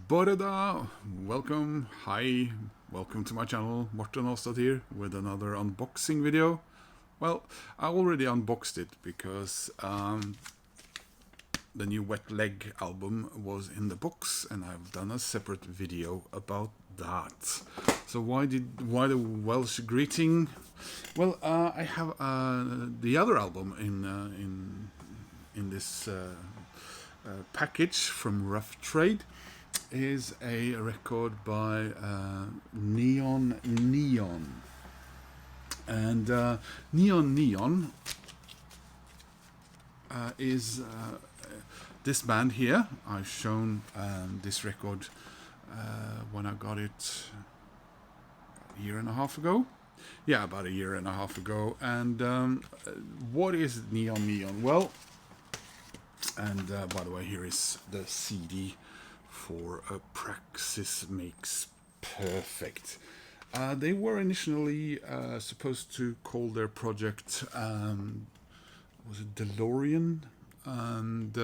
Boreda, welcome, hi, welcome to my channel, Morten Aastad here with another unboxing video. Well, I already unboxed it because the new Wet Leg album was in the box and I've done a separate video about that. So why the Welsh greeting? Well, I have the other album in this package from Rough Trade. Is a record by Neon Neon, and Neon Neon is this band here. I've shown this record when I got it a year and a half ago. Yeah, about a year and a half ago. And what is Neon Neon? Well, and by the way, here is the CD for Praxis Makes Perfect. They were initially supposed to call their project was it DeLorean, and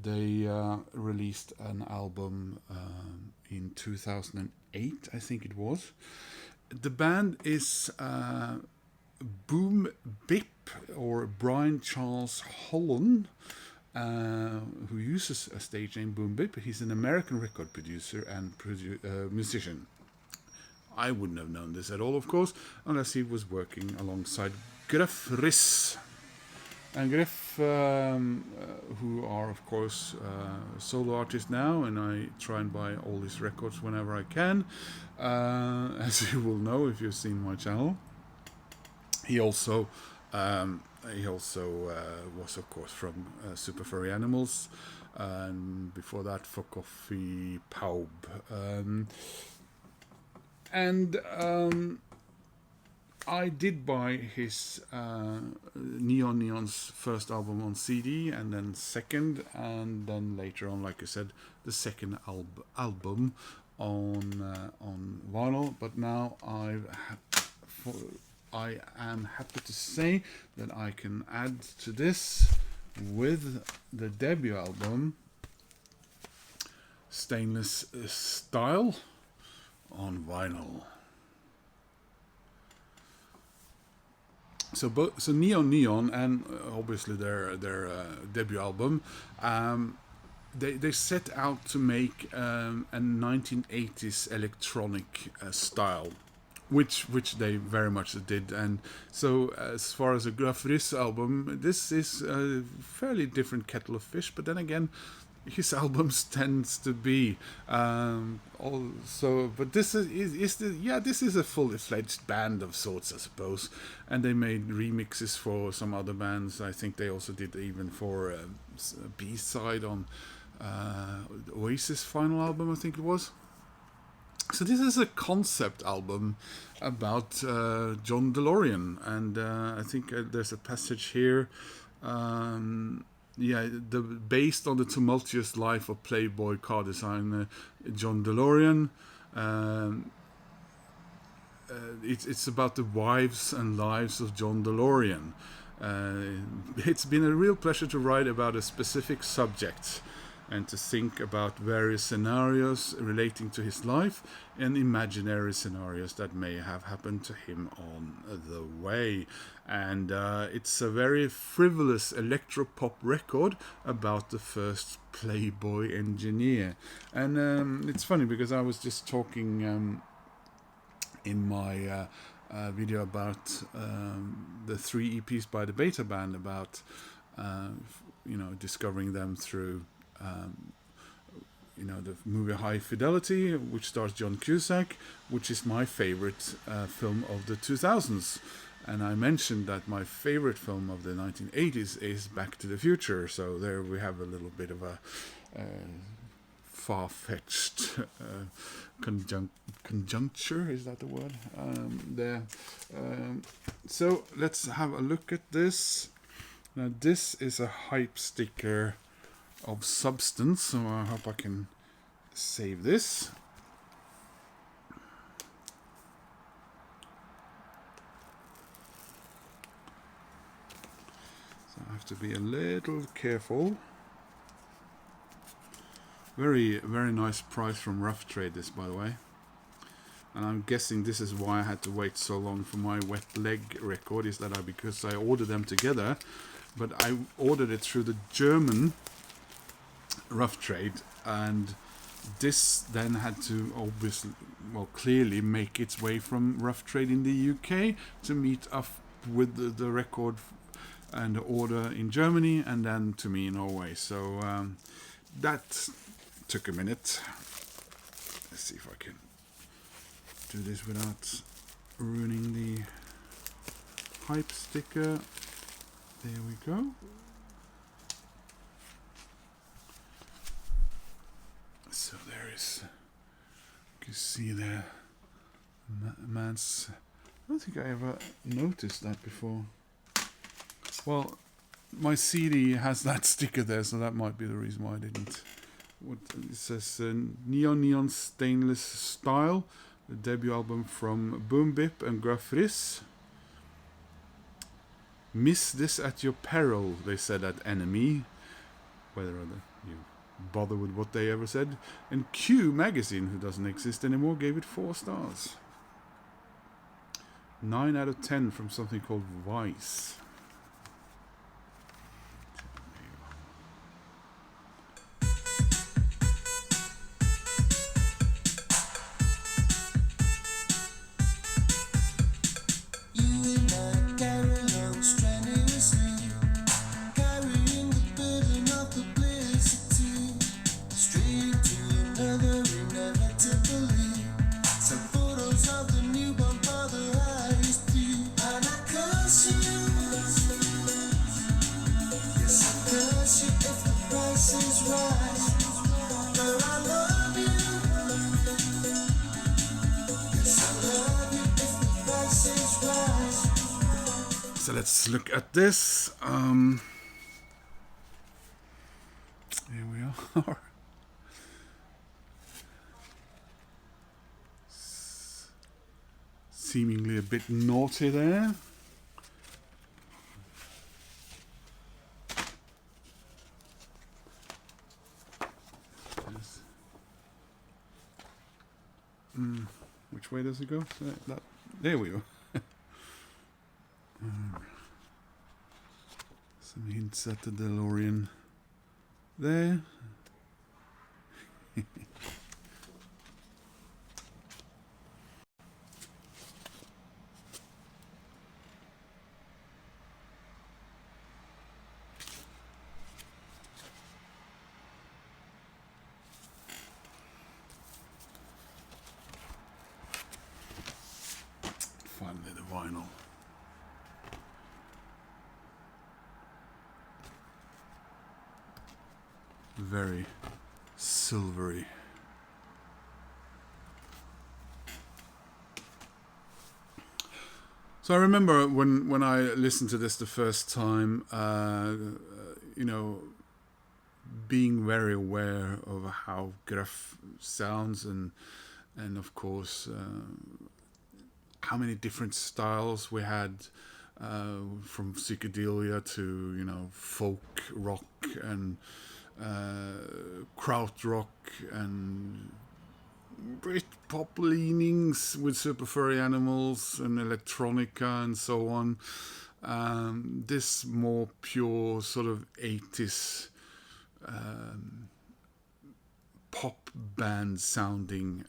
they released an album in 2008, I think it was. The band is Boom Bip, or Brian Charles Holland, who uses a stage name Boom Bip. He's an American record producer and musician. I wouldn't have known this at all, of course, unless he was working alongside Gruff Rhys and Gruff, who are, of course, solo artists now, and I try and buy all his records whenever I can, as you will know if you've seen my channel. He also was, of course, from Super Furry Animals, and before that for Coffee Paub. I did buy his Neon Neon's first album on CD, and then second, and then later on, like I said, the second album on vinyl. But now I am happy to say that I can add to this with the debut album, Stainless Style, on vinyl. So Neon Neon and obviously their debut album, they set out to make a 1980s electronic style. Which they very much did, and so as far as a Gruff Rhys album, this is a fairly different kettle of fish. But then again, his albums tends to be also. But this this is a fully fledged band of sorts, I suppose. And they made remixes for some other bands. I think they also did even for a B-side on Oasis' final album, I think it was. So this is a concept album about John DeLorean, and I think there's a passage here. Based on the tumultuous life of Playboy car designer John DeLorean. It's about the wives and lives of John DeLorean. It's been a real pleasure to write about a specific subject, and to think about various scenarios relating to his life and imaginary scenarios that may have happened to him on the way. And it's a very frivolous electropop record about the first Playboy engineer. And it's funny because I was just talking in my video about the 3 EPs by the Beta Band, about discovering them through the movie High Fidelity, which stars John Cusack, which is my favorite film of the 2000s. And I mentioned that my favorite film of the 1980s is Back to the Future. So there we have a little bit of a far-fetched conjuncture, is that the word? There. So let's have a look at this. Now this is a hype sticker of substance, so I hope I can save this. So I have to be a little careful. Very, very nice price from Rough Trade, this, by the way. And I'm guessing this is why I had to wait so long for my Wet Leg record, is that because I ordered them together, but I ordered it through the German Rough Trade, and this then had to obviously, well, clearly make its way from Rough Trade in the UK to meet up with the record and the order in Germany, and then to me in Norway. So that took a minute. Let's see if I can do this without ruining the hype sticker. There we go. So there is, you can see there, man's, I don't think I ever noticed that before. Well, my CD has that sticker there, so that might be the reason why I didn't. What it says, Neon Stainless Style, the debut album from Boom Bip and Gruff Rhys. Miss this at your peril, they said at Enemy. Whether you bother with what they ever said. And Q Magazine, who doesn't exist anymore, gave it 4 stars. 9 out of 10 from something called Vice. So let's look at this. Here we are. Seemingly a bit naughty there. Which way does it go? There we go. Some hints at the DeLorean there. Finally the vinyl. Very silvery. So I remember when I listened to this the first time, you know, being very aware of how Gruff sounds, and of course how many different styles we had, from psychedelia to, you know, folk rock and krautrock and Britpop leanings with Super Furry Animals and electronica and so on. This more pure sort of 80s pop band sounding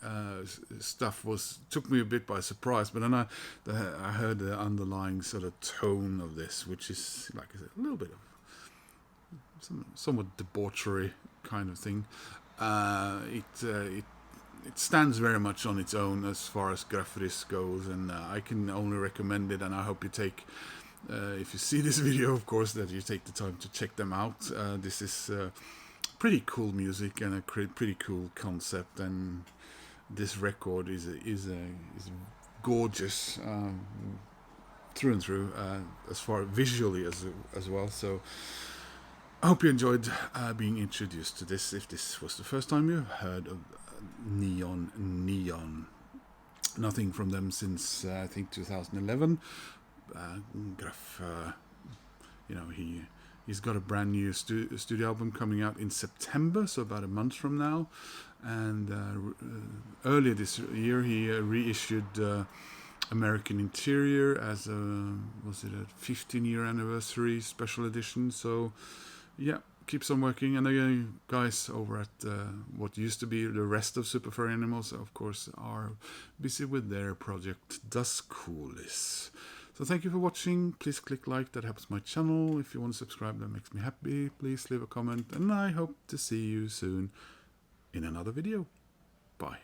stuff took me a bit by surprise, but then I heard the underlying sort of tone of this, which is, like I said, a little bit of somewhat debauchery kind of thing. It stands very much on its own as far as Gruff Rhys goes, and I can only recommend it, and I hope you take, if you see this video, of course, that you take the time to check them out. This is pretty cool music and a pretty cool concept, and this record is gorgeous through and through, as far visually as well. So I hope you enjoyed being introduced to this, if this was the first time you heard of Neon. Nothing from them since I think 2011. Gruff, you know, he He's got a brand new studio album coming out in September, so about a month from now. And earlier this year, he reissued American Interior as a 15-year anniversary special edition. So yeah, keeps on working. And the guys over at what used to be the rest of Super Furry Animals, of course, are busy with their project Das Coolis. So thank you for watching. Please click like, that helps my channel. If you want to subscribe, that makes me happy. Please leave a comment, and I hope to see you soon in another video. Bye.